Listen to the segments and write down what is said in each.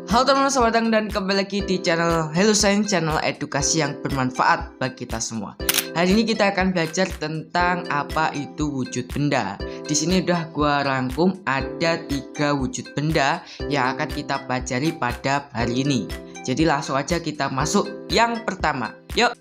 Halo teman-teman, selamat datang dan kembali lagi di channel Hello Science, channel edukasi yang bermanfaat bagi kita semua. Hari ini kita akan belajar tentang apa itu wujud benda. Di sini udah gua rangkum ada 3 wujud benda yang akan kita pelajari pada hari ini. Jadi langsung aja kita masuk yang pertama. Yuk.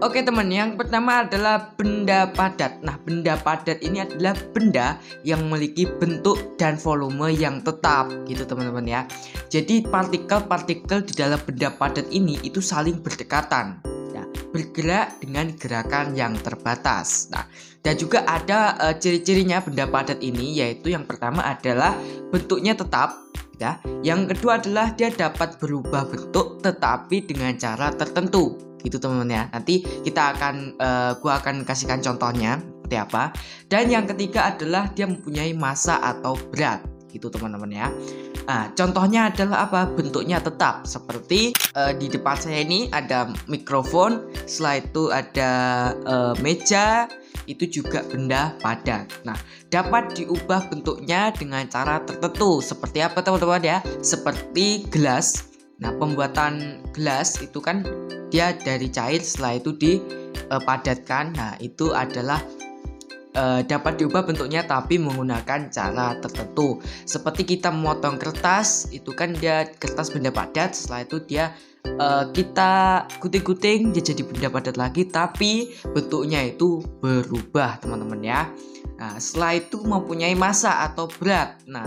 Oke teman, yang pertama adalah benda padat. Nah, benda padat ini adalah benda yang memiliki bentuk dan volume yang tetap gitu teman-teman ya. Jadi partikel-partikel di dalam benda padat ini itu saling berdekatan ya, bergerak dengan gerakan yang terbatas. Nah, dan juga ada ciri-cirinya benda padat ini, yaitu yang pertama adalah bentuknya tetap ya. Yang kedua adalah dia dapat berubah bentuk tetapi dengan cara tertentu gitu teman-teman ya. Nanti kita akan gua akan kasihkan contohnya seperti apa. Dan yang ketiga adalah dia mempunyai massa atau berat gitu teman-teman ya. Nah, contohnya adalah apa? Bentuknya tetap seperti di depan saya ini ada mikrofon, setelah itu ada meja, itu juga benda padat. Nah, dapat diubah bentuknya dengan cara tertentu. Seperti apa teman-teman ya? Seperti gelas. Nah, pembuatan gelas itu kan dia dari cair, setelah itu dipadatkan. Nah, itu adalah dapat diubah bentuknya tapi menggunakan cara tertentu. Seperti kita memotong kertas, itu kan dia kertas benda padat, setelah itu dia kita gunting-gunting dia jadi benda padat lagi, tapi bentuknya itu berubah teman-teman ya. Nah, setelah itu mempunyai massa atau berat. Nah,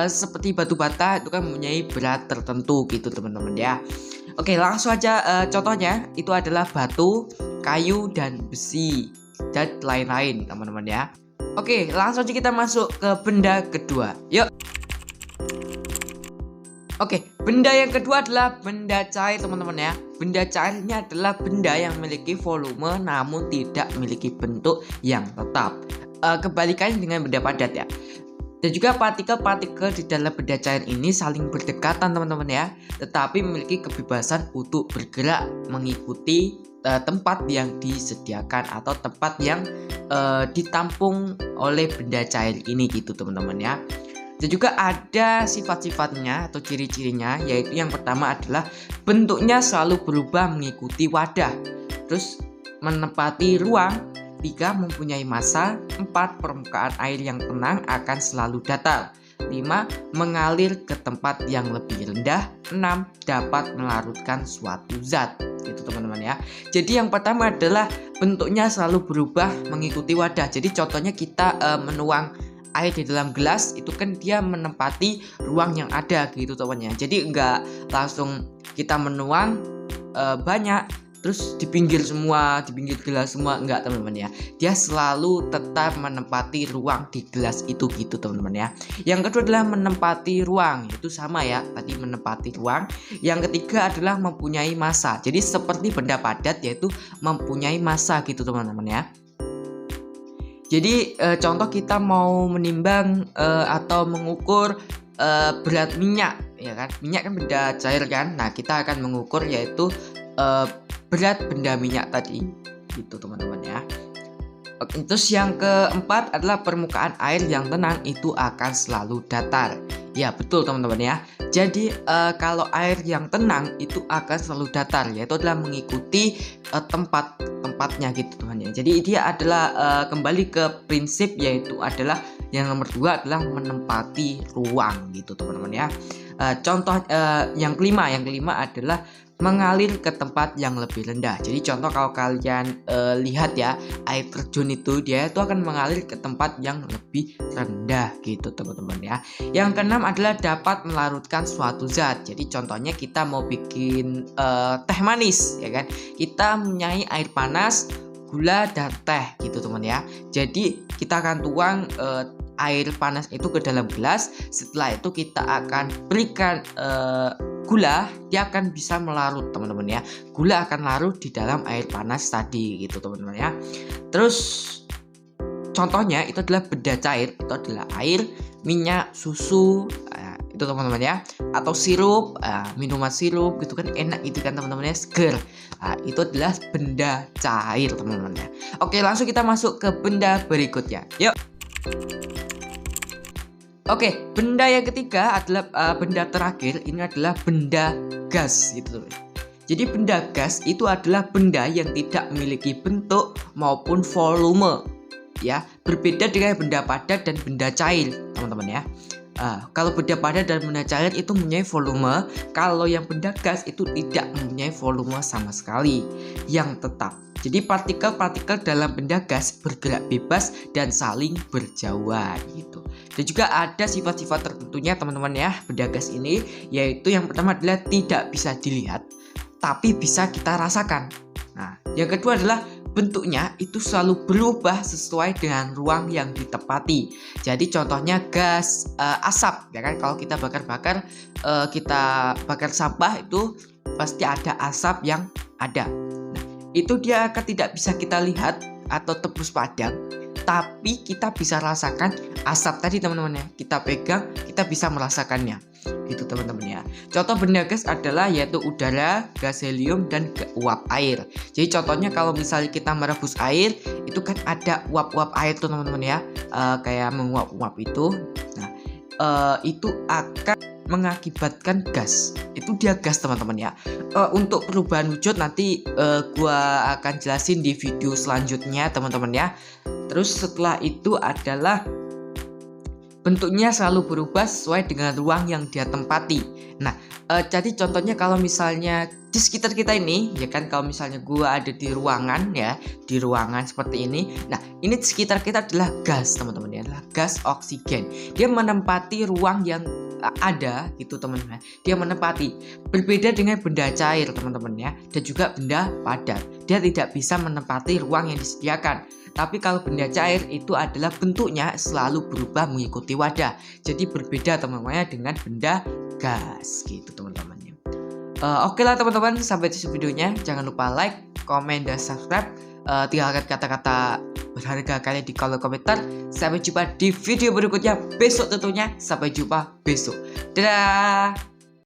seperti batu bata itu kan mempunyai berat tertentu gitu teman-teman ya. Oke, langsung aja contohnya itu adalah batu, kayu, dan besi dan lain-lain teman-teman ya. Oke, langsung aja kita masuk ke benda kedua. Yuk. Oke, benda yang kedua adalah benda cair teman-teman ya. Benda cair ini adalah benda yang memiliki volume namun tidak memiliki bentuk yang tetap. Kebalikannya dengan benda padat ya. Dan juga partikel-partikel di dalam benda cair ini saling berdekatan teman-teman ya, tetapi memiliki kebebasan untuk bergerak mengikuti tempat yang disediakan atau tempat yang ditampung oleh benda cair ini gitu teman-teman ya. Dan juga ada sifat-sifatnya atau ciri-cirinya, yaitu yang pertama adalah bentuknya selalu berubah mengikuti wadah, terus menempati ruang, 3 mempunyai massa, 4 permukaan air yang tenang akan selalu datar, 5 mengalir ke tempat yang lebih rendah, 6 dapat melarutkan suatu zat gitu teman-teman ya. Jadi yang pertama adalah bentuknya selalu berubah mengikuti wadah. Jadi contohnya kita menuang air di dalam gelas, itu kan dia menempati ruang yang ada gitu teman-teman ya. Jadi enggak langsung kita menuang banyak terus di pinggir gelas semua, enggak teman-teman ya. Dia selalu tetap menempati ruang di gelas itu gitu teman-teman ya. Yang kedua adalah menempati ruang, itu sama ya, tadi menempati ruang. Yang ketiga adalah mempunyai massa. Jadi seperti benda padat, yaitu mempunyai massa gitu teman-teman ya. Jadi contoh kita mau menimbang atau mengukur berat minyak ya kan. Minyak kan benda cair kan. Nah, kita akan mengukur yaitu berat benda minyak tadi gitu teman-teman ya. Terus yang keempat adalah permukaan air yang tenang itu akan selalu datar. Ya betul teman-teman ya. Jadi kalau air yang tenang itu akan selalu datar, yaitu adalah mengikuti tempatnya gitu teman ya. Jadi dia adalah kembali ke prinsip, yaitu adalah yang nomor 2 adalah menempati ruang gitu teman-teman ya. Contoh yang kelima adalah mengalir ke tempat yang lebih rendah. Jadi contoh kalau kalian lihat ya, air terjun itu dia itu akan mengalir ke tempat yang lebih rendah gitu teman-teman ya. Yang keenam adalah dapat melarutkan suatu zat. Jadi contohnya kita mau bikin teh manis ya kan. Kita mempunyai air panas, gula, dan teh gitu teman ya. Jadi kita akan tuang air panas itu ke dalam gelas. Setelah itu kita akan berikan gula, dia akan bisa melarut teman-teman ya. Gula akan larut di dalam air panas tadi gitu teman-teman ya. Terus contohnya itu adalah benda cair, itu adalah air, minyak, susu, itu teman-teman ya. Atau sirup, minuman sirup gitu kan enak gitu kan teman-teman ya, seger. Itu adalah benda cair teman-teman ya. Oke, langsung kita masuk ke benda berikutnya. Yuk. Oke, benda yang ketiga adalah benda terakhir, ini adalah benda gas gitu. Jadi benda gas itu adalah benda yang tidak memiliki bentuk maupun volume, ya, berbeda dengan benda padat dan benda cair, teman-teman ya. Kalau benda padat dan benda cair itu mempunyai volume, kalau yang benda gas itu tidak mempunyai volume sama sekali yang tetap. Jadi partikel-partikel dalam benda gas bergerak bebas dan saling berjauhan gitu. Dan juga ada sifat-sifat tertentunya teman-teman ya benda gas ini, yaitu yang pertama adalah tidak bisa dilihat tapi bisa kita rasakan. Nah, yang kedua adalah bentuknya itu selalu berubah sesuai dengan ruang yang ditempati. Jadi contohnya gas asap, ya kan? Kalau kita bakar-bakar, kita bakar sampah itu pasti ada asap yang ada. Nah, itu dia akan tidak bisa kita lihat atau tembus padam, tapi kita bisa rasakan asap tadi teman-teman ya. Kita pegang, kita bisa merasakannya. Gitu teman-teman ya. Contoh benda gas adalah yaitu udara, gas helium, dan uap air. Jadi contohnya kalau misalnya kita merebus air, itu kan ada uap-uap air tuh teman-teman ya, kayak menguap-uap itu. Nah, itu akan mengakibatkan gas. Itu dia gas teman-teman ya. Untuk perubahan wujud nanti gua akan jelasin di video selanjutnya teman-teman ya. Terus setelah itu adalah bentuknya selalu berubah sesuai dengan ruang yang dia tempati. Nah, jadi contohnya kalau misalnya di sekitar kita ini, ya kan, kalau misalnya gua ada di ruangan ya, di ruangan seperti ini. Nah, ini di sekitar kita adalah gas, teman-teman ya, adalah gas oksigen. Dia menempati ruang yang ada gitu teman-teman. Dia menempati. Berbeda dengan benda cair teman-teman ya, dan juga benda padat. Dia tidak bisa menempati ruang yang disediakan. Tapi kalau benda cair itu adalah bentuknya selalu berubah mengikuti wadah. Jadi berbeda teman-teman dengan benda gas gitu teman-teman. Oke lah teman-teman, sampai di videonya. Jangan lupa like, komen, dan subscribe. Tinggalkan kata-kata berharga kalian di kolom komentar. Sampai jumpa di video berikutnya besok tentunya. Sampai jumpa besok. Dadah.